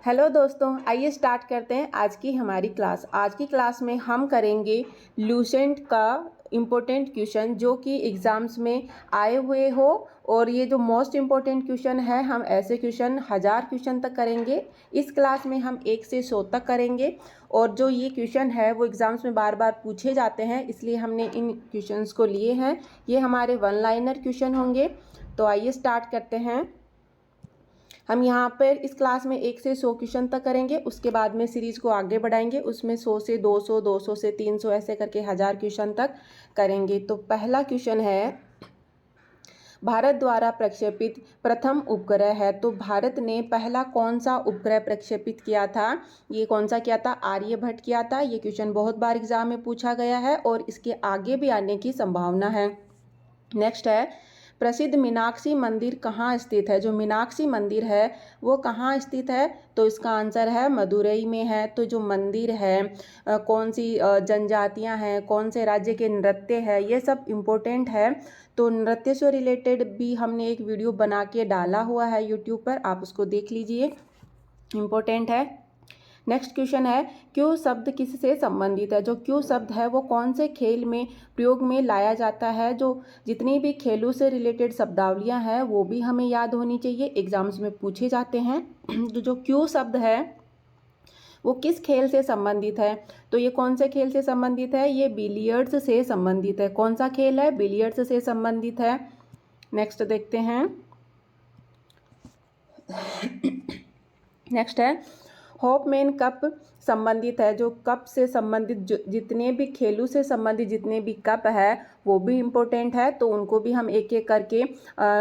Hello दोस्तों, आइए start करते हैं आज की हमारी क्लास। आज की क्लास में हम करेंगे लूसेंट का इम्पोर्टेंट क्वेश्चन जो कि एग्ज़ाम्स में आए हुए हो। और ये जो मोस्ट इम्पोर्टेंट क्वेश्चन है, हम ऐसे क्वेश्चन 1000 क्वेश्चन तक करेंगे। इस क्लास में हम 1 से 100 तक करेंगे। और जो ये क्वेश्चन है वो एग्ज़ाम्स में बार बार पूछे जाते हैं, इसलिए हमने इन क्वेश्चंस को लिए हैं। ये हमारे वन लाइनर क्वेश्चन होंगे। तो आइए स्टार्ट करते हैं। हम यहाँ पर इस क्लास में 1 से 100 क्वेश्चन तक करेंगे। उसके बाद में सीरीज़ को आगे बढ़ाएंगे, उसमें 100 से 200, 200 से 300 ऐसे करके 1000 क्वेश्चन तक करेंगे। तो पहला क्वेश्चन है, भारत द्वारा प्रक्षेपित प्रथम उपग्रह है। तो भारत ने पहला कौन सा उपग्रह प्रक्षेपित किया था? ये कौन सा किया था? आर्यभट्ट किया था। ये क्वेश्चन बहुत बार एग्जाम में पूछा गया है और इसके आगे भी आने की संभावना है। नेक्स्ट है, प्रसिद्ध मीनाक्षी मंदिर कहाँ स्थित है? जो मीनाक्षी मंदिर है वो कहाँ स्थित है? तो इसका आंसर है मदुरई में है। तो जो मंदिर है, कौन सी जनजातियां हैं, कौन से राज्य के नृत्य है, ये सब इम्पोर्टेंट है। तो नृत्य से रिलेटेड भी हमने एक वीडियो बना के डाला हुआ है यूट्यूब पर, आप उसको देख लीजिए, इम्पोर्टेंट है। नेक्स्ट क्वेश्चन है, क्यू शब्द किससे संबंधित है? जो क्यू शब्द है वो कौन से खेल में प्रयोग में लाया जाता है? जो जितनी भी खेलों से रिलेटेड शब्दावलियां हैं वो भी हमें याद होनी चाहिए, एग्जाम्स में पूछे जाते हैं। तो जो क्यू शब्द है वो किस खेल से संबंधित है? तो ये कौन से खेल से संबंधित है? ये बिलियर्ड्स से संबंधित है। कौन सा खेल है? बिलियर्ड्स से संबंधित है। नेक्स्ट देखते हैं। नेक्स्ट है, हॉपमैन कप संबंधित है। जो कप से संबंधित जितने भी खेलों से संबंधित जितने भी कप है वो भी इम्पोर्टेंट है। तो उनको भी हम एक एक करके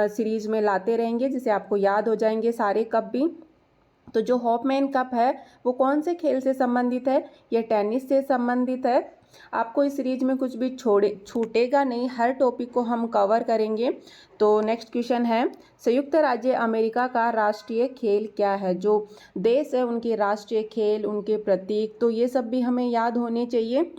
सीरीज में लाते रहेंगे, जिससे आपको याद हो जाएंगे सारे कप भी। तो जो हॉपमैन कप है वो कौन से खेल से संबंधित है? ये टेनिस से संबंधित है। आपको इस सीरीज में कुछ भी छूटेगा नहीं, हर टॉपिक को हम कवर करेंगे। तो नेक्स्ट क्वेश्चन है, संयुक्त राज्य अमेरिका का राष्ट्रीय खेल क्या है? जो देश है उनके राष्ट्रीय खेल, उनके प्रतीक, तो ये सब भी हमें याद होने चाहिए।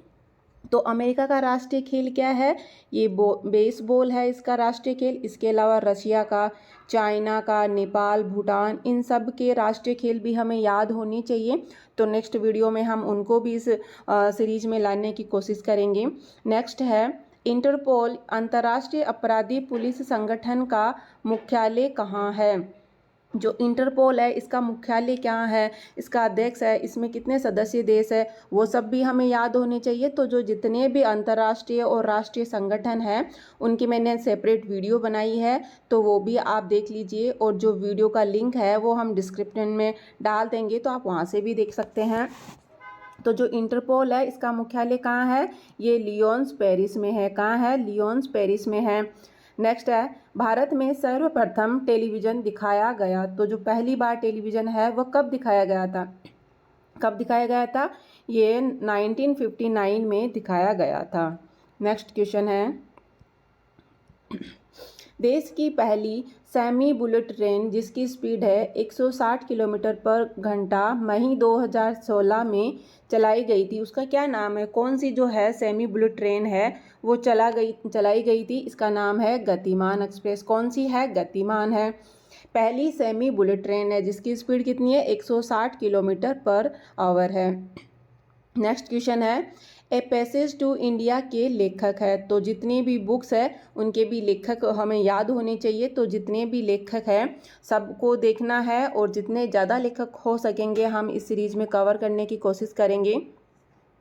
तो अमेरिका का राष्ट्रीय खेल क्या है? ये बेसबॉल है इसका राष्ट्रीय खेल। इसके अलावा रशिया का, चाइना का, नेपाल, भूटान, इन सब के राष्ट्रीय खेल भी हमें याद होनी चाहिए। तो नेक्स्ट वीडियो में हम उनको भी इस सीरीज में लाने की कोशिश करेंगे। नेक्स्ट है, इंटरपोल अंतर्राष्ट्रीय अपराधी पुलिस संगठन का मुख्यालय कहाँ है? जो इंटरपोल है इसका मुख्यालय कहाँ है, इसका अध्यक्ष है, इसमें कितने सदस्य देश है, वो सब भी हमें याद होने चाहिए। तो जो जितने भी अंतर्राष्ट्रीय और राष्ट्रीय संगठन हैं उनकी मैंने सेपरेट वीडियो बनाई है, तो वो भी आप देख लीजिए। और जो वीडियो का लिंक है वो हम डिस्क्रिप्शन में डाल देंगे, तो आप वहाँ से भी देख सकते हैं। तो जो इंटरपोल है इसका मुख्यालय कहाँ है? ये लियोन्स पेरिस में है। कहाँ है? लियोन्स पेरिस में है। नेक्स्ट है, भारत में सर्वप्रथम टेलीविज़न दिखाया गया। तो जो पहली बार टेलीविज़न है वो कब दिखाया गया था? कब दिखाया गया था? ये 1959 में दिखाया गया था। नेक्स्ट क्वेश्चन है, देश की पहली सेमी बुलेट ट्रेन जिसकी स्पीड है 160 किलोमीटर पर घंटा मई 2016 में चलाई गई थी, उसका क्या नाम है? कौन सी जो है सेमी बुलेट ट्रेन है वो चलाई गई थी? इसका नाम है गतिमान एक्सप्रेस। कौन सी है? गतिमान है। पहली सेमी बुलेट ट्रेन है जिसकी स्पीड कितनी है? 160 किलोमीटर पर आवर है। नेक्स्ट क्वेश्चन है, ए पैसेज टू इंडिया के लेखक है। तो जितनी भी बुक्स है उनके भी लेखक हमें याद होने चाहिए। तो जितने भी लेखक हैं सबको देखना है, और जितने ज़्यादा लेखक हो सकेंगे हम इस सीरीज़ में कवर करने की कोशिश करेंगे।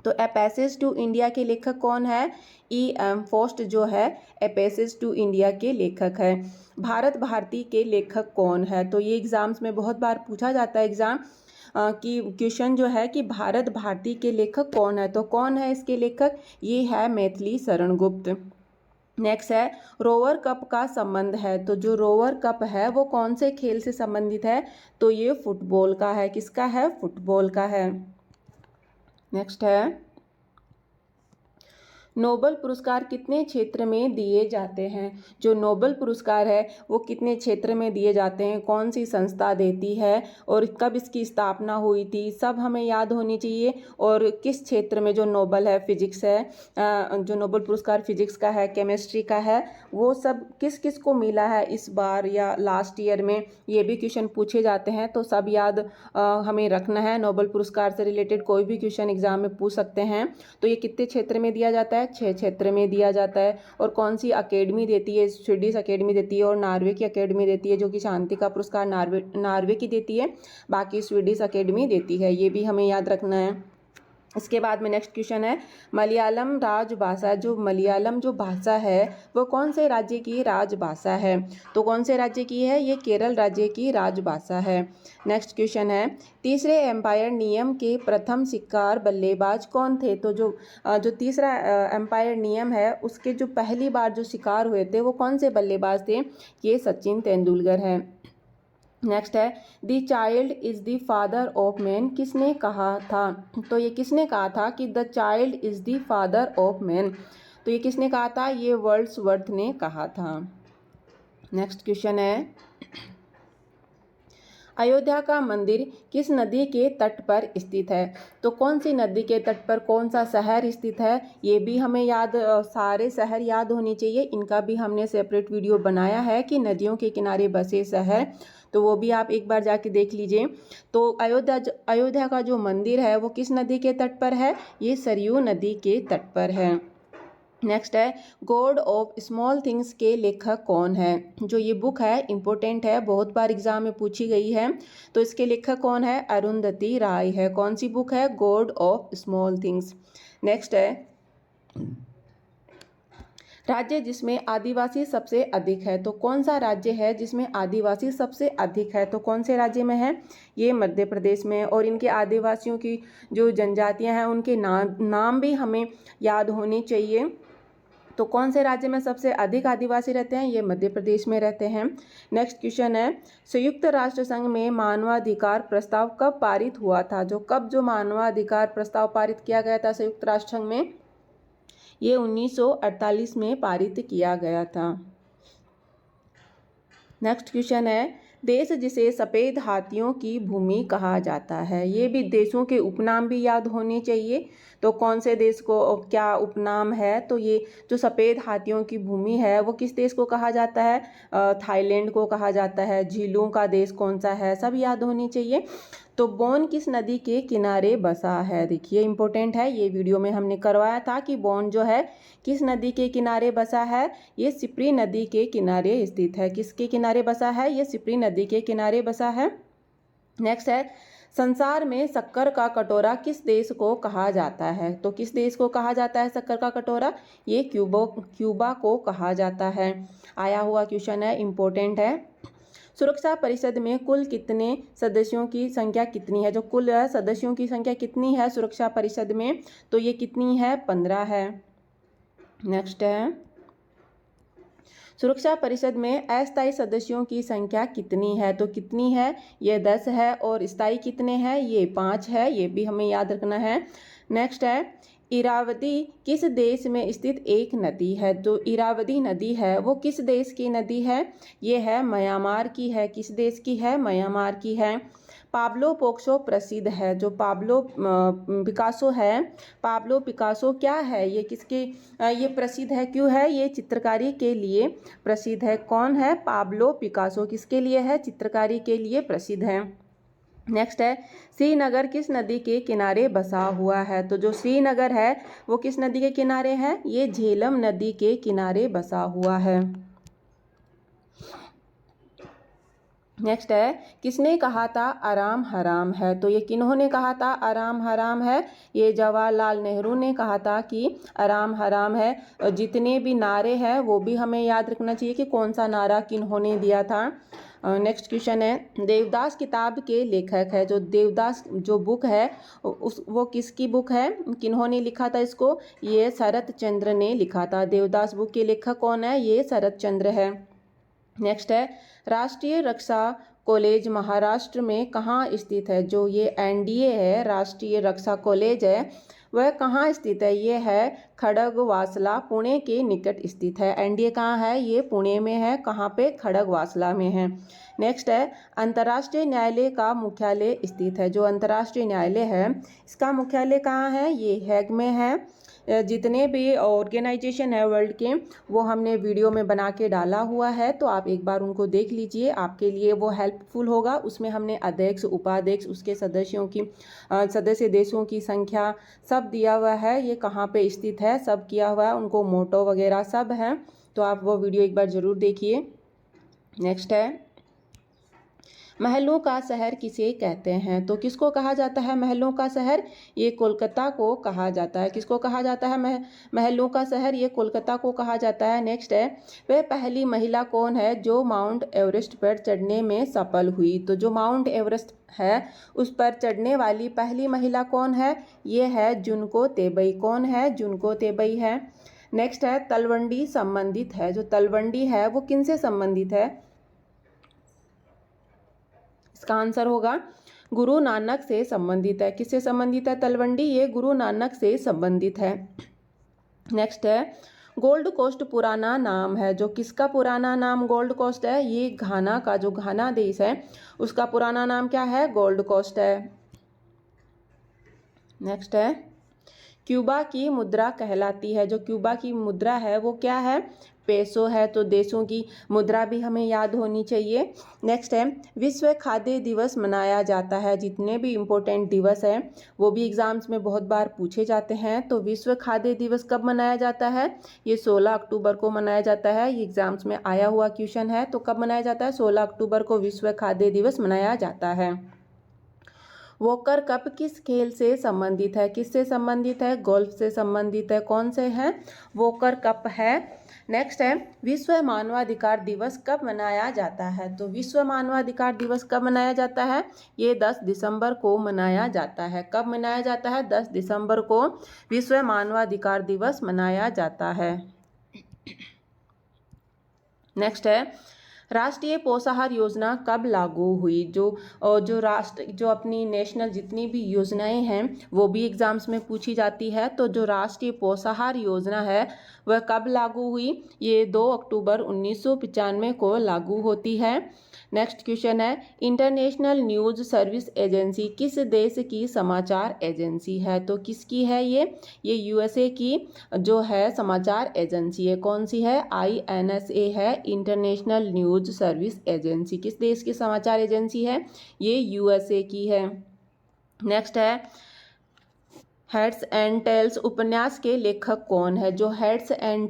तो ए पैसेज टू इंडिया के लेखक कौन है? E.M. फोस्ट जो है ए पैसेज टू इंडिया के लेखक है। भारत भारती के लेखक कौन है? तो ये एग्ज़ाम्स में बहुत बार पूछा जाता है एग्ज़ाम कि क्वेश्चन जो है कि भारत भारती के लेखक कौन है? तो कौन है इसके लेखक? ये है मैथिली शरण गुप्त। नेक्स्ट है, रोवर कप का संबंध है। तो जो रोवर कप है वो कौन से खेल से संबंधित है? तो ये फुटबॉल का है। किसका है? फुटबॉल का है। नेक्स्ट है, नोबेल पुरस्कार कितने क्षेत्र में दिए जाते हैं? जो नोबेल पुरस्कार है वो कितने क्षेत्र में दिए जाते हैं, कौन सी संस्था देती है और कब इसकी स्थापना हुई थी, सब हमें याद होनी चाहिए। और किस क्षेत्र में जो नोबेल है, फिजिक्स है, जो नोबेल पुरस्कार फिजिक्स का है, केमिस्ट्री का है, वो सब किस किस को मिला है इस बार या लास्ट ईयर में, ये भी क्वेश्चन पूछे जाते हैं। तो सब याद हमें रखना है। नोबेल पुरस्कार से रिलेटेड कोई भी क्वेश्चन एग्जाम में पूछ सकते हैं। तो ये कितने क्षेत्र में दिया जाता है? 6 क्षेत्र में दिया जाता है। और कौन सी अकेडमी देती है? स्वीडिश अकेडमी देती है और नॉर्वे की अकेडमी देती है, जो कि शांति का पुरस्कार नॉर्वे की देती है, बाकी स्वीडिश अकेडमी देती है। ये भी हमें याद रखना है। इसके बाद में नेक्स्ट क्वेश्चन है, मलयालम राजभाषा, जो मलयालम जो भाषा है वो कौन से राज्य की राजभाषा है? तो कौन से राज्य की है? ये केरल राज्य की राजभाषा है। नेक्स्ट क्वेश्चन है, तीसरे एम्पायर नियम के प्रथम शिकार बल्लेबाज कौन थे? तो जो तीसरा एम्पायर नियम है उसके जो पहली बार जो शिकार हुए थे वो कौन से बल्लेबाज थे? ये सचिन तेंदुलकर है। नेक्स्ट है, the child is the father of man, किसने कहा था? तो ये किसने कहा था कि the child is the father of man? तो ये किसने कहा था? ये वर्ड्सवर्थ ने कहा था। नेक्स्ट क्वेश्चन है, अयोध्या का मंदिर किस नदी के तट पर स्थित है? तो कौन सी नदी के तट पर कौन सा शहर स्थित है? ये भी हमें याद, सारे शहर याद होने चाहिए। इनका भी हमने सेपरेट वीडियो बनाया है कि नदियों के किनारे बसे शहर, तो वो भी आप एक बार जाके देख लीजिए। तो अयोध्या का जो मंदिर है वो किस नदी के तट पर है? ये सरयू नदी के तट पर है। नेक्स्ट है, गॉड ऑफ स्मॉल थिंग्स के लेखक कौन है? जो ये बुक है इम्पोर्टेंट है, बहुत बार एग्जाम में पूछी गई है। तो इसके लेखक कौन है? अरुंधति राय है। कौन सी बुक है? God of small things. Next है, राज्य जिसमें आदिवासी सबसे अधिक है। तो कौन सा राज्य है जिसमें आदिवासी सबसे अधिक है? तो कौन से राज्य में है? ये मध्य प्रदेश में। और इनके आदिवासियों की जो जनजातियां हैं उनके नाम भी हमें याद होने चाहिए। तो कौन से राज्य में सबसे अधिक आदिवासी रहते हैं? ये मध्य प्रदेश में रहते हैं। नेक्स्ट क्वेश्चन है, संयुक्त राष्ट्र संघ में मानवाधिकार प्रस्ताव कब पारित हुआ था? जो मानवाधिकार प्रस्ताव पारित किया गया था संयुक्त राष्ट्र संघ में, ये 1948 में पारित किया गया था। नेक्स्ट क्वेश्चन है, देश जिसे सफ़ेद हाथियों की भूमि कहा जाता है। ये भी देशों के उपनाम भी याद होने चाहिए। तो कौन से देश को क्या उपनाम है? तो ये जो सफ़ेद हाथियों की भूमि है वो किस देश को कहा जाता है? थाईलैंड को कहा जाता है। झीलों का देश कौन सा है? सब याद होनी चाहिए। तो बोन किस नदी के किनारे बसा है? देखिए इंपॉर्टेंट है, ये वीडियो में हमने करवाया था कि बोन जो है किस नदी के किनारे बसा है? ये सिप्री नदी के किनारे स्थित है। किसके किनारे बसा है? ये सिप्री नदी के किनारे बसा है। नेक्स्ट है, संसार में शक्कर का कटोरा किस देश को कहा जाता है? तो किस देश को कहा जाता है शक्कर का कटोरा? ये क्यूबा को कहा जाता है। आया हुआ क्वेश्चन है, इम्पोर्टेंट है। सुरक्षा परिषद में कुल कितने सदस्यों की संख्या कितनी है? जो कुल सदस्यों की संख्या कितनी है सुरक्षा परिषद में? तो ये कितनी है? 15 है। नेक्स्ट है, सुरक्षा परिषद में अस्थायी सदस्यों की संख्या कितनी है? तो कितनी है? ये 10 है। और स्थायी कितने हैं? ये 5 है। ये भी हमें याद रखना है। नेक्स्ट है, इरावती किस देश में स्थित एक नदी है? तो इरावती नदी है वो किस देश की नदी है? ये है म्यांमार की है। किस देश की है? म्यांमार की है। पाब्लो पिकासो प्रसिद्ध है। जो पाब्लो पिकासो है, पाब्लो पिकासो क्या है? ये किसके ये प्रसिद्ध है? क्यों है? ये चित्रकारी के लिए प्रसिद्ध है। कौन है? Pablo Picasso. किसके लिए है? चित्रकारी के लिए प्रसिद्ध है। नेक्स्ट है, श्रीनगर किस नदी के किनारे बसा हुआ है? तो जो श्रीनगर है वो किस नदी के किनारे है? ये झेलम नदी के किनारे बसा हुआ है। नेक्स्ट है, किसने कहा था आराम हराम है? तो ये किन्होंने कहा था आराम हराम है? ये जवाहरलाल नेहरू ने कहा था कि आराम हराम है। जितने भी नारे हैं वो भी हमें याद रखना चाहिए कि कौन सा नारा किन्होंने दिया था। नेक्स्ट क्वेश्चन है, देवदास किताब के लेखक है। जो देवदास जो बुक है वो किसकी बुक है? किन्होंने लिखा था इसको? ये शरत चंद्र ने लिखा था। देवदास बुक के लेखक कौन है? ये शरत चंद्र है। नेक्स्ट है, राष्ट्रीय रक्षा कॉलेज महाराष्ट्र में कहाँ स्थित है? जो ये एनडीए है, राष्ट्रीय रक्षा कॉलेज है, वह कहाँ स्थित है? ये है खड़गवासला, पुणे के निकट स्थित है। एनडीए कहाँ है? ये पुणे में है। कहाँ पे? खड़गवासला में है। नेक्स्ट है अंतर्राष्ट्रीय न्यायालय का मुख्यालय स्थित है। जो अंतर्राष्ट्रीय न्यायालय है इसका मुख्यालय कहाँ है? ये हैग में है। जितने भी ऑर्गेनाइजेशन है वर्ल्ड के वो हमने वीडियो में बना के डाला हुआ है, तो आप एक बार उनको देख लीजिए, आपके लिए वो हेल्पफुल होगा। उसमें हमने अध्यक्ष, उपाध्यक्ष, उसके सदस्यों की सदस्य देशों की संख्या सब दिया हुआ है, ये कहाँ पे स्थित है सब किया हुआ है, उनको मोटो वगैरह सब हैं। तो आप वो वीडियो एक बार ज़रूर देखिए। नेक्स्ट है महलों का शहर किसे कहते हैं? तो किसको कहा जाता है महलों का शहर? ये कोलकाता को कहा जाता है। किसको कहा जाता है महलों का शहर? ये कोलकाता को कहा जाता है। नेक्स्ट है वह पहली महिला कौन है जो माउंट एवरेस्ट पर चढ़ने में सफल हुई? तो जो माउंट एवरेस्ट है उस पर चढ़ने वाली पहली महिला कौन है? ये है जुनको तेबई। कौन है? जुनको तेबई है। नेक्स्ट है तलवंडी संबंधित है। जो तलवंडी है वो किनसे संबंधित है? इसका आंसर होगा गुरु नानक से संबंधित है। किससे संबंधित है तलवंडी? ये गुरु नानक से संबंधित है। नेक्स्ट है गोल्ड कोस्ट पुराना नाम है। जो किसका पुराना नाम गोल्ड कोस्ट है? ये घाना का, जो घाना देश है उसका पुराना नाम क्या है? गोल्ड कोस्ट है। नेक्स्ट है क्यूबा की मुद्रा कहलाती है। जो क्यूबा की मुद्रा है वो क्या है? पेसो है। तो देशों की मुद्रा भी हमें याद होनी चाहिए। नेक्स्ट है विश्व खाद्य दिवस मनाया जाता है। जितने भी इम्पोर्टेंट दिवस हैं वो भी एग्जाम्स में बहुत बार पूछे जाते हैं। तो विश्व खाद्य दिवस कब मनाया जाता है? ये 16 अक्टूबर को मनाया जाता है। ये एग्जाम्स में आया हुआ क्वेश्चन है। तो कब मनाया जाता है? 16 अक्टूबर को विश्व खाद्य दिवस मनाया जाता है। वोकर कप किस खेल से संबंधित है? किससे संबंधित है? गोल्फ से संबंधित है। कौन से है? वोकर कप है। नेक्स्ट है विश्व मानवाधिकार दिवस कब मनाया जाता है? तो विश्व मानवाधिकार दिवस कब मनाया जाता है? ये 10 दिसंबर को मनाया जाता है। कब मनाया जाता है? 10 दिसंबर को विश्व मानवाधिकार दिवस मनाया जाता है। नेक्स्ट है राष्ट्रीय पोषाहार योजना कब लागू हुई? जो अपनी नेशनल जितनी भी योजनाएं हैं वो भी एग्जाम्स में पूछी जाती है। तो जो राष्ट्रीय पोषाहार योजना है वह कब लागू हुई? ये 2 अक्टूबर 1995 को लागू होती है। नेक्स्ट क्वेश्चन है इंटरनेशनल न्यूज़ सर्विस एजेंसी किस देश की समाचार एजेंसी है? तो किसकी है ये यूएसए की जो है समाचार एजेंसी है। कौन सी है? INSA है, इंटरनेशनल न्यूज़ सर्विस एजेंसी। किस देश की समाचार एजेंसी है? ये यूएसए की है। नेक्स्ट है हेड्स एंड टेल्स उपन्यास के लेखक कौन है? जो हेड्स एंड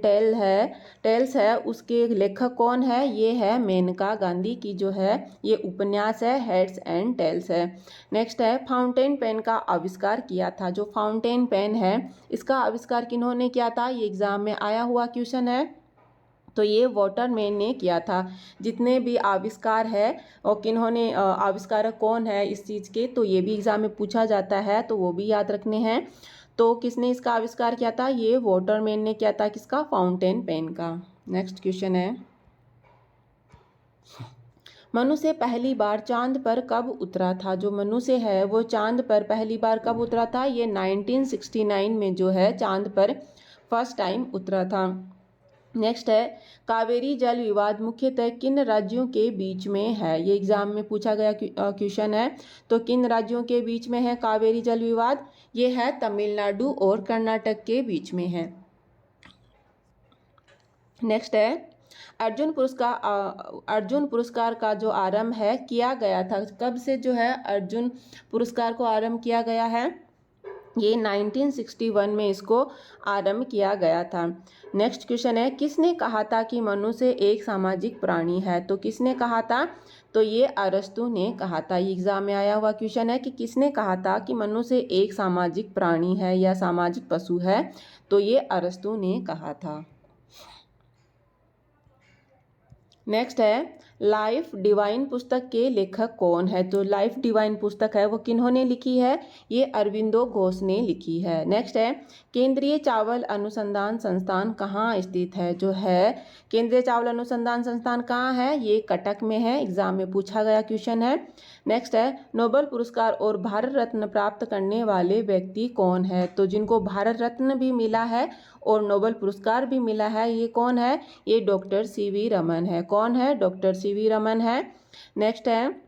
टेल्स है उसके लेखक कौन है? ये है मेनका गांधी की जो है ये उपन्यास है हेड्स एंड टेल्स है। नेक्स्ट है फाउंटेन पेन का आविष्कार किया था। जो फाउंटेन पेन है इसका आविष्कार किन्होंने किया था? ये एग्जाम में आया हुआ क्वेश्चन है। तो ये वाटरमैन ने किया था। जितने भी आविष्कार है और किन्होंने आविष्कारक कौन है इस चीज़ के, तो ये भी एग्जाम में पूछा जाता है, तो वो भी याद रखने हैं। तो किसने इसका आविष्कार किया था? ये वाटरमैन ने किया था। किसका? फाउंटेन पेन का। नेक्स्ट क्वेश्चन है मनुष्य पहली बार चांद पर कब उतरा था? जो मनुष्य है वो चांद पर पहली बार कब उतरा था? ये 1969 में जो है चांद पर फर्स्ट टाइम उतरा था। नेक्स्ट है कावेरी जल विवाद मुख्यतः किन राज्यों के बीच में है? ये एग्जाम में पूछा गया क्वेश्चन है। तो किन राज्यों के बीच में है कावेरी जल विवाद? ये है तमिलनाडु और कर्नाटक के बीच में है। नेक्स्ट है अर्जुन पुरस्कार का जो आरंभ है किया गया था, कब से जो है अर्जुन पुरस्कार को आरंभ किया गया है? ये 1961 में इसको आरंभ किया गया था। नेक्स्ट क्वेश्चन है किसने कहा था कि मनुष्य एक सामाजिक प्राणी है? तो किसने कहा था? तो ये अरस्तु ने कहा था। ये एग्जाम में आया हुआ क्वेश्चन है कि किसने कहा था कि मनुष्य एक सामाजिक प्राणी है या सामाजिक पशु है? तो ये अरस्तु ने कहा था। नेक्स्ट है लाइफ डिवाइन पुस्तक के लेखक कौन है? तो लाइफ डिवाइन पुस्तक है वो किन्होंने लिखी है? ये अरविंदो घोष ने लिखी है। नेक्स्ट है, केंद्रीय चावल अनुसंधान संस्थान कहाँ स्थित है? जो है केंद्रीय चावल अनुसंधान संस्थान कहाँ है? ये कटक में है, एग्जाम में पूछा गया क्वेश्चन है। नेक्स्ट है, नोबेल पुरस्कार और भारत रत्न प्राप्त करने वाले व्यक्ति कौन है? तो जिनको भारत रत्न भी मिला है और नोबेल पुरस्कार भी मिला है, ये कौन है? ये डॉक्टर सीवी रमन है। कौन है? डॉक्टर सीवी रमन है। नेक्स्ट है,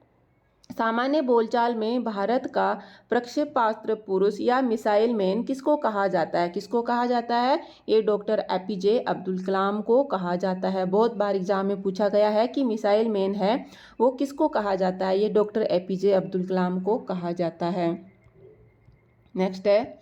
सामान्य बोलचाल में भारत का प्रक्षेपास्त्र पुरुष या मिसाइल मैन किसको कहा जाता है? किसको कहा जाता है? ये डॉक्टर एपीजे अब्दुल कलाम को कहा जाता है। बहुत बार एग्जाम में पूछा गया है कि मिसाइल मैन है वो किसको कहा जाता है? ये डॉक्टर एपीजे अब्दुल कलाम को कहा जाता है। नेक्स्ट है,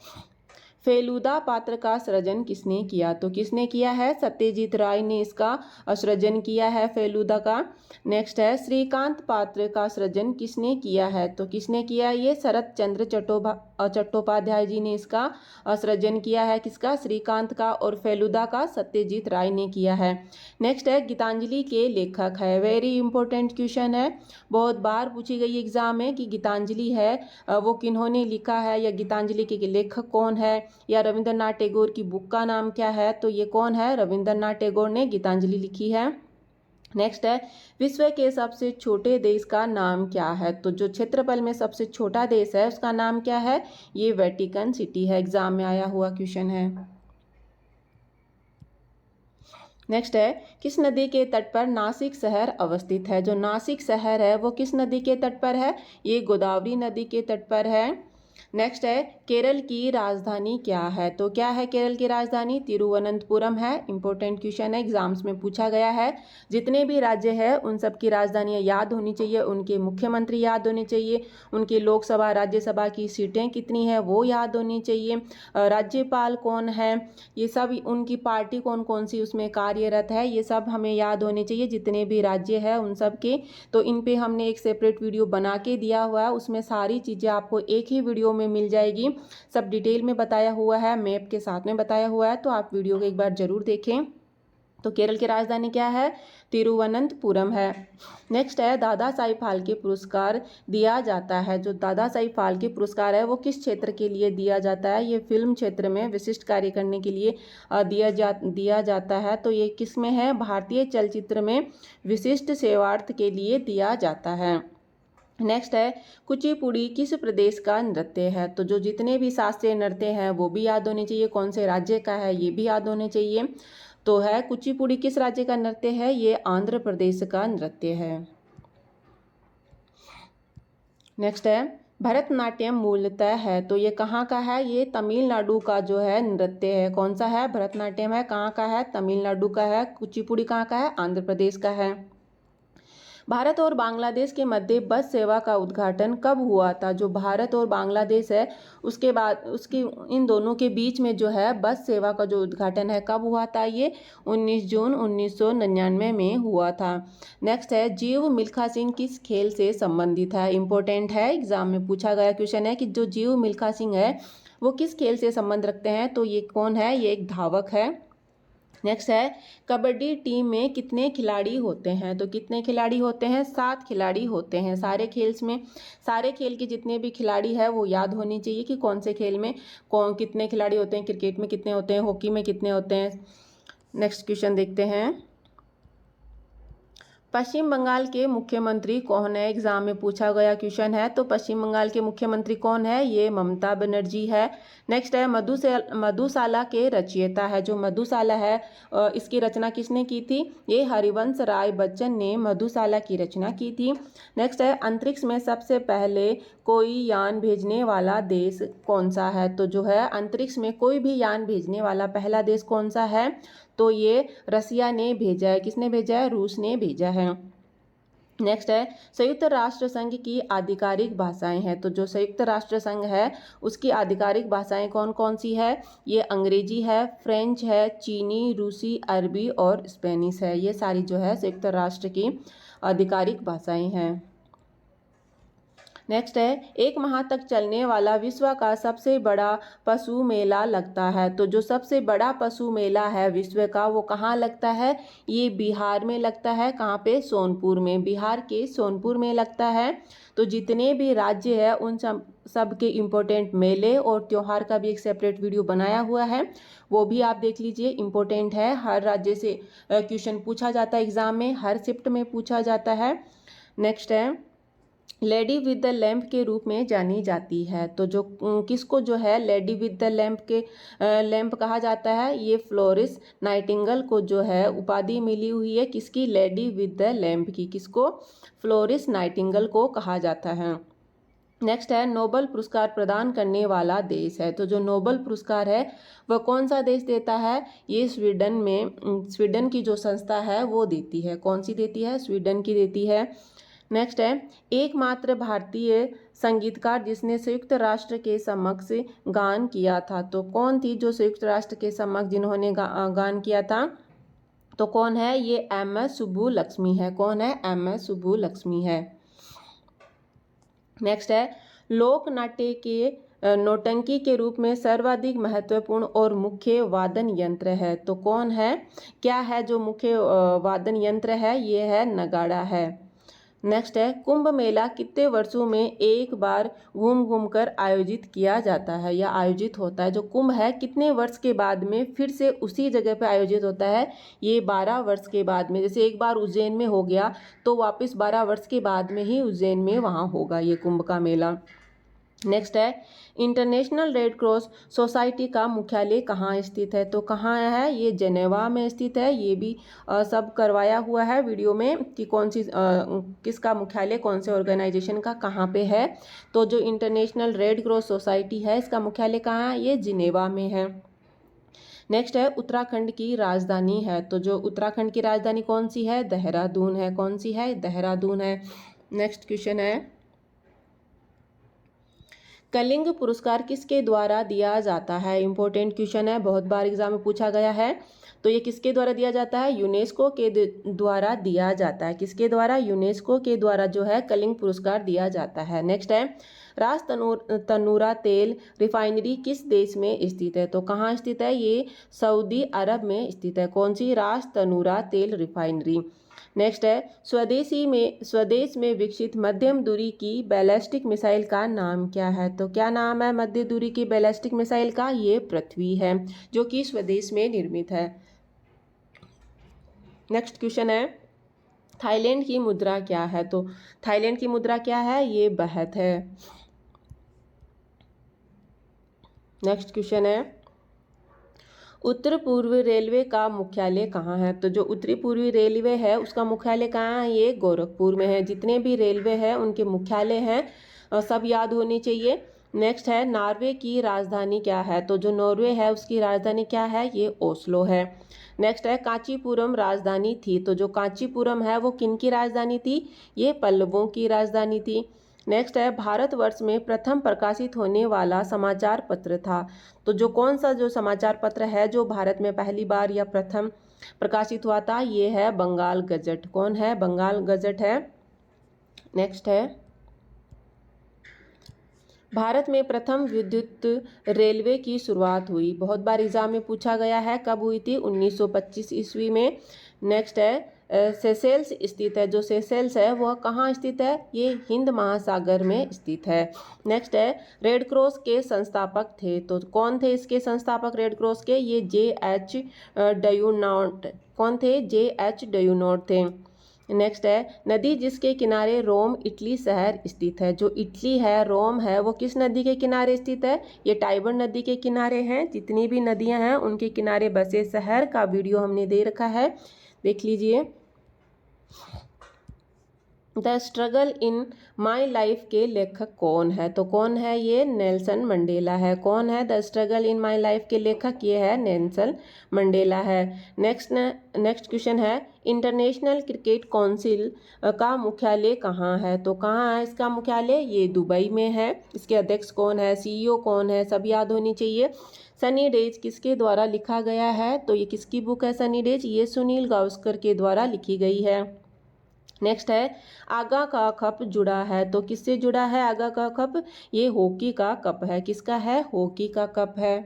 फेलुदा पात्र का सृजन किसने किया? तो किसने किया है? सत्यजीत राय ने इसका सृजन किया है फेलुदा का। नेक्स्ट है, श्रीकांत पात्र का सृजन किसने किया है? तो किसने किया? ये शरत चंद्र चट्टोपाध्याय जी ने इसका सृजन किया है। किसका? श्रीकांत का। और फेलुदा का सत्यजीत राय ने किया है। नेक्स्ट है, गीतांजलि के लेखक है। वेरी इंपॉर्टेंट क्वेश्चन है, बहुत बार पूछी गई एग्जाम में कि गीतांजलि है वो किन्होंने लिखा है, या गीतांजलि के लेखक कौन है, या रविंद्रनाथ टैगोर की बुक का नाम क्या है? तो ये कौन है? रविंद्रनाथ टैगोर ने गीतांजलि लिखी है। नेक्स्ट है, विश्व के सबसे छोटे देश का नाम क्या है? तो जो क्षेत्रफल में सबसे छोटा देश है उसका नाम क्या है? ये वेटिकन सिटी है, एग्जाम में आया हुआ क्वेश्चन है। नेक्स्ट है, किस नदी के तट पर नासिक शहर अवस्थित है? जो नासिक शहर है वो किस नदी के तट पर है? ये गोदावरी नदी के तट पर है। नेक्स्ट है, केरल की राजधानी क्या है? तो क्या है केरल की राजधानी? तिरुवनंतपुरम है। इंपॉर्टेंट क्वेश्चन है, एग्जाम्स में पूछा गया है। जितने भी राज्य है उन सब की राजधानियाँ याद होनी चाहिए, उनके मुख्यमंत्री याद होने चाहिए, उनकी लोकसभा राज्यसभा की सीटें कितनी है वो याद होनी चाहिए, राज्यपाल कौन है, ये सब, उनकी पार्टी कौन कौन सी उसमें कार्यरत है, ये सब हमें याद होने चाहिए जितने भी राज्य है उन सब के। तो इन पे हमने एक सेपरेट वीडियो बना के दिया हुआ है, उसमें सारी चीज़ें आपको एक ही वीडियो में मिल जाएगी। सब डिटेल में बताया हुआ है, मैप के साथ में बताया हुआ है, तो आप वीडियो को एक बार जरूर देखें। तो केरल की राजधानी क्या है? तिरुवनंतपुरम है। नेक्स्ट है, दादा साहिब फाल्के पुरस्कार दिया जाता है। जो दादा साहिब फाल्के पुरस्कार है वो किस क्षेत्र के लिए दिया जाता है? ये फिल्म क्षेत्र में विशिष्ट कार्य करने के लिए दिया जाता है। तो ये किस में है? भारतीय चलचित्र में विशिष्ट सेवार्थ के लिए दिया जाता है। नेक्स्ट है, कुचिपुड़ी किस प्रदेश का नृत्य है? तो जो जितने भी शास्त्रीय नृत्य हैं वो भी याद होने चाहिए, कौन से राज्य का है ये भी याद होने चाहिए। तो है, कुचिपुड़ी किस राज्य का नृत्य है? ये आंध्र प्रदेश का नृत्य है। नेक्स्ट है, भरतनाट्यम मूलतः है, तो ये कहाँ का है? ये तमिलनाडु का जो है नृत्य है। कौन सा है? भरतनाट्यम है, कहाँ का है? तमिलनाडु का है। कुचिपुड़ी कहाँ का है? आंध्र प्रदेश का है। भारत और बांग्लादेश के मध्य बस सेवा का उद्घाटन कब हुआ था? जो भारत और बांग्लादेश है उसके बाद उसकी इन दोनों के बीच में जो है बस सेवा का जो उद्घाटन है कब हुआ था? ये 19 जून 1999 में हुआ था। नेक्स्ट है, जीव मिल्खा सिंह किस खेल से संबंधित है? इंपॉर्टेंट है, एग्जाम में पूछा गया क्वेश्चन है कि जो जीव मिल्खा सिंह है वो किस खेल से संबंध रखते हैं? तो ये कौन है? ये एक धावक है। नेक्स्ट है, कबड्डी टीम में कितने खिलाड़ी होते हैं? तो कितने खिलाड़ी होते हैं? 7 खिलाड़ी होते हैं। सारे खेल्स में, सारे खेल के जितने भी खिलाड़ी हैं वो याद होनी चाहिए कि कौन से खेल में कौन कितने खिलाड़ी होते हैं। क्रिकेट में कितने होते हैं, हॉकी में कितने होते हैं। नेक्स्ट क्वेश्चन देखते हैं, पश्चिम बंगाल के मुख्यमंत्री कौन है? एग्जाम में पूछा गया क्वेश्चन है। तो पश्चिम बंगाल के मुख्यमंत्री कौन है? ये ममता बनर्जी है। नेक्स्ट है, मधुशाला के रचयिता है। जो मधुशाला है इसकी रचना किसने की थी? ये हरिवंश राय बच्चन ने मधुशाला की रचना की थी। नेक्स्ट है, अंतरिक्ष में सबसे पहले कोई यान भेजने वाला देश कौन सा है? तो जो है अंतरिक्ष में कोई भी यान भेजने वाला पहला देश कौन सा है? तो ये रसिया ने भेजा है। किसने भेजा है? रूस ने भेजा है। नेक्स्ट है, संयुक्त राष्ट्र संघ की आधिकारिक भाषाएं हैं। तो जो संयुक्त राष्ट्र संघ है उसकी आधिकारिक भाषाएं कौन कौन सी है? ये अंग्रेजी है, फ्रेंच है, चीनी, रूसी, अरबी और स्पेनिश है। ये सारी जो है संयुक्त राष्ट्र की आधिकारिक भाषाएं हैं। नेक्स्ट है, 1 माह तक चलने वाला विश्व का सबसे बड़ा पशु मेला लगता है। तो जो सबसे बड़ा पशु मेला है विश्व का वो कहाँ लगता है? ये बिहार में लगता है। कहाँ पे? सोनपुर में। बिहार के सोनपुर में लगता है। तो जितने भी राज्य है उन सब के इम्पोर्टेंट मेले और त्यौहार का भी एक सेपरेट वीडियो बनाया हुआ है, वो भी आप देख लीजिए। इम्पोर्टेंट है, हर राज्य से क्वेश्चन पूछा जाता है एग्जाम में, हर शिफ्ट में पूछा जाता है। नेक्स्ट है, लेडी विद द लैम्प के रूप में जानी जाती है। तो जो किसको जो है लेडी विद द लैम्प कहा जाता है? ये फ्लोरिस नाइटिंगेल को जो है उपाधि मिली हुई है किसकी? लेडी विद द लैम्प की। किसको? फ्लोरिस नाइटिंगेल को कहा जाता है। नेक्स्ट है, नोबेल पुरस्कार प्रदान करने वाला देश है। तो जो नोबेल पुरस्कार है वह कौन सा देश देता है? ये स्वीडन की जो संस्था है वो देती है। कौन सी देती है? स्वीडन की देती है। नेक्स्ट है, एकमात्र भारतीय संगीतकार जिसने संयुक्त राष्ट्र के समक्ष गान किया था। तो कौन थी जो संयुक्त राष्ट्र के समक्ष जिन्होंने गान किया था? तो कौन है? ये एम.एस. सुब्बुलक्ष्मी है। कौन है? एम.एस. सुब्बुलक्ष्मी है। नेक्स्ट है, लोक नाट्य के नौटंकी के रूप में सर्वाधिक महत्वपूर्ण और मुख्य वादन यंत्र है। तो कौन है? क्या है जो मुख्य वादन यंत्र है? ये है नगाड़ा है। नेक्स्ट है, कुंभ मेला कितने वर्षों में एक बार घूम कर आयोजित किया जाता है या आयोजित होता है? जो कुंभ है कितने वर्ष के बाद में फिर से उसी जगह पे आयोजित होता है? ये 12 वर्ष के बाद में। जैसे एक बार उज्जैन में हो गया तो वापस 12 वर्ष के बाद में ही उज्जैन में वहाँ होगा ये कुंभ का मेला। नेक्स्ट है, इंटरनेशनल रेड क्रॉस सोसाइटी का मुख्यालय कहाँ स्थित है? तो कहाँ है? ये जेनेवा में स्थित है। ये भी सब करवाया हुआ है वीडियो में कि कौन सी किसका मुख्यालय कौन से ऑर्गेनाइजेशन का कहाँ पे है। तो जो इंटरनेशनल रेड क्रॉस सोसाइटी है इसका मुख्यालय कहाँ है? ये जिनेवा में है। नेक्स्ट है, उत्तराखंड की राजधानी है। तो जो उत्तराखंड की राजधानी कौन सी है? देहरादून है। कौन सी है? देहरादून है। नेक्स्ट क्वेश्चन है, कलिंग पुरस्कार किसके द्वारा दिया जाता है? इंपॉर्टेंट क्वेश्चन है, बहुत बार एग्जाम में पूछा गया है। तो ये किसके द्वारा दिया जाता है? यूनेस्को के द्वारा दिया जाता है। किसके द्वारा? यूनेस्को के द्वारा जो है कलिंग पुरस्कार दिया जाता है। नेक्स्ट है, राज तनूरा तेल रिफाइनरी किस देश में स्थित है? तो कहाँ स्थित है? ये सऊदी अरब में स्थित है। कौन सी? राज तनूरा तेल रिफाइनरी। नेक्स्ट है, स्वदेश में विकसित मध्यम दूरी की बैलिस्टिक मिसाइल का नाम क्या है? तो क्या नाम है मध्य दूरी की बैलिस्टिक मिसाइल का? ये पृथ्वी है जो कि स्वदेश में निर्मित है। नेक्स्ट क्वेश्चन है, थाईलैंड की मुद्रा क्या है? तो थाईलैंड की मुद्रा क्या है? ये बाहत है। नेक्स्ट क्वेश्चन है, उत्तर पूर्व रेलवे का मुख्यालय कहाँ है? तो जो उत्तरी पूर्वी रेलवे है उसका मुख्यालय कहाँ है? ये गोरखपुर में है। जितने भी रेलवे हैं उनके मुख्यालय हैं सब याद होनी चाहिए। नेक्स्ट है, नॉर्वे की राजधानी क्या है? तो जो नॉर्वे है उसकी राजधानी क्या है? ये ओस्लो है। नेक्स्ट है, कांचीपुरम राजधानी थी। तो जो कांचीपुरम है वो किन की राजधानी थी? ये पल्लवों की राजधानी थी। नेक्स्ट है, भारतवर्ष में प्रथम प्रकाशित होने वाला समाचार पत्र था। तो जो कौन सा जो समाचार पत्र है जो भारत में पहली बार या प्रथम प्रकाशित हुआ था? ये है बंगाल गजट। कौन है? बंगाल गजट है। नेक्स्ट है, भारत में प्रथम विद्युत रेलवे की शुरुआत हुई। बहुत बार एग्जाम में पूछा गया है, कब हुई थी? 1925 ईस्वी में। नेक्स्ट है, सेशेल्स स्थित है। जो सेशेल्स है वह कहाँ स्थित है? ये हिंद महासागर में स्थित है। नेक्स्ट है, रेड क्रॉस के संस्थापक थे। तो कौन थे इसके संस्थापक रेड क्रॉस के? ये J.H. डयूनॉट। कौन थे? J.H. डयूनॉट थे। नेक्स्ट है, नदी जिसके किनारे रोम इटली शहर स्थित है। जो इटली है, रोम है, वो किस नदी के किनारे स्थित है? ये टाइबर नदी के किनारे हैं। जितनी भी नदियां हैं उनके किनारे बसे शहर का वीडियो हमने दे रखा है, देख लीजिए। The struggle in my life के लेखक कौन है? तो कौन है? ये नेल्सन मंडेला है। कौन है the struggle in my life के लेखक? ये है नेल्सन मंडेला है। नेक्स्ट क्वेश्चन है, इंटरनेशनल क्रिकेट काउंसिल का मुख्यालय कहाँ है? तो कहाँ है इसका मुख्यालय? ये दुबई में है। इसके अध्यक्ष कौन है? CEO कौन है? सब याद होनी चाहिए। सनी डेज किसके द्वारा लिखा गया है? तो ये किसकी बुक है सनी डेज? ये सुनील गावस्कर के द्वारा लिखी गई है। नेक्स्ट है आगा का कप जुड़ा है, तो किससे जुड़ा है आगा का कप? ये हॉकी का कप है। किसका है? हॉकी का कप है।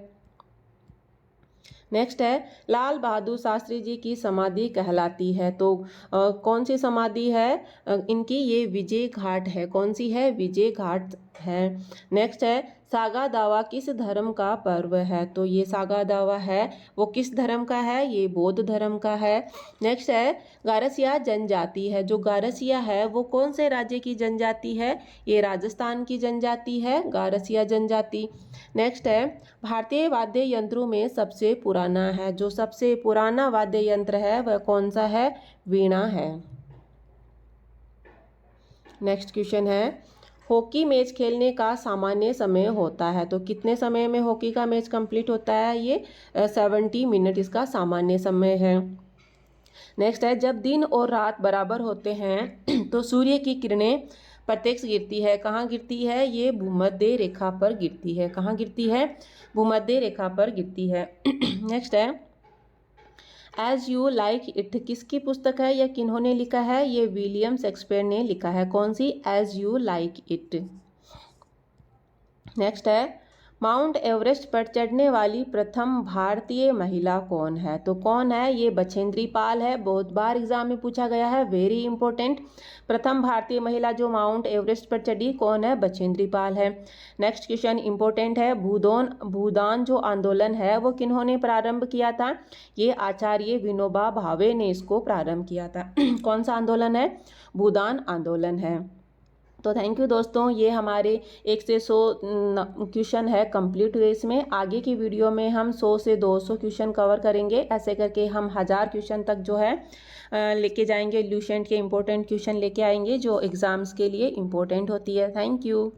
नेक्स्ट है लाल बहादुर शास्त्री जी की समाधि कहलाती है, तो कौन सी समाधि है इनकी? ये विजय घाट है। कौन सी है? विजय घाट है। नेक्स्ट है सागा दावा किस धर्म का पर्व है, तो ये सागा दावा है वो किस धर्म का है? ये बौद्ध धर्म का है। नेक्स्ट है गारसिया जनजाति है, जो गारसिया है वो कौन से राज्य की जनजाति है? ये राजस्थान की जनजाति है, गारसिया जनजाति। नेक्स्ट है भारतीय वाद्य यंत्रों में सबसे पुराना है, जो सबसे पुराना वाद्य यंत्र है वह कौन सा है? वीणा है। नेक्स्ट क्वेश्चन है हॉकी मैच खेलने का सामान्य समय होता है, तो कितने समय में हॉकी का मैच कंप्लीट होता है? ये 70 मिनट इसका सामान्य समय है। नेक्स्ट है जब दिन और रात बराबर होते हैं तो सूर्य की किरणें प्रत्यक्ष गिरती है। कहाँ गिरती है? ये भूमध्य रेखा पर गिरती है। कहाँ गिरती है? भूमध्य रेखा पर गिरती है। नेक्स्ट है एज यू लाइक इट किसकी पुस्तक है या किन्होंने लिखा है? ये विलियम शेक्सपियर ने लिखा है। कौन सी? As you like it. Next है माउंट एवरेस्ट पर चढ़ने वाली प्रथम भारतीय महिला कौन है, तो कौन है? ये बछेंद्री पाल है। बहुत बार एग्जाम में पूछा गया है, वेरी इंपॉर्टेंट। प्रथम भारतीय महिला जो माउंट एवरेस्ट पर चढ़ी कौन है? बछेंद्री पाल है। नेक्स्ट क्वेश्चन इंपॉर्टेंट है भूदान जो आंदोलन है वो किन्होंने प्रारंभ किया था? ये आचार्य विनोबा भावे ने इसको प्रारंभ किया था। कौन सा आंदोलन है? भूदान आंदोलन है। तो थैंक यू दोस्तों, ये हमारे 1 से 100 क्वेश्चन है कंप्लीट हुए। इसमें आगे की वीडियो में हम 100 से 200 क्वेश्चन कवर करेंगे। ऐसे करके हम 1000 क्वेश्चन तक जो है लेके जाएंगे। ल्यूसेंट के इंपॉर्टेंट क्वेश्चन लेके आएंगे जो एग्ज़ाम्स के लिए इम्पोर्टेंट होती है। Thank you.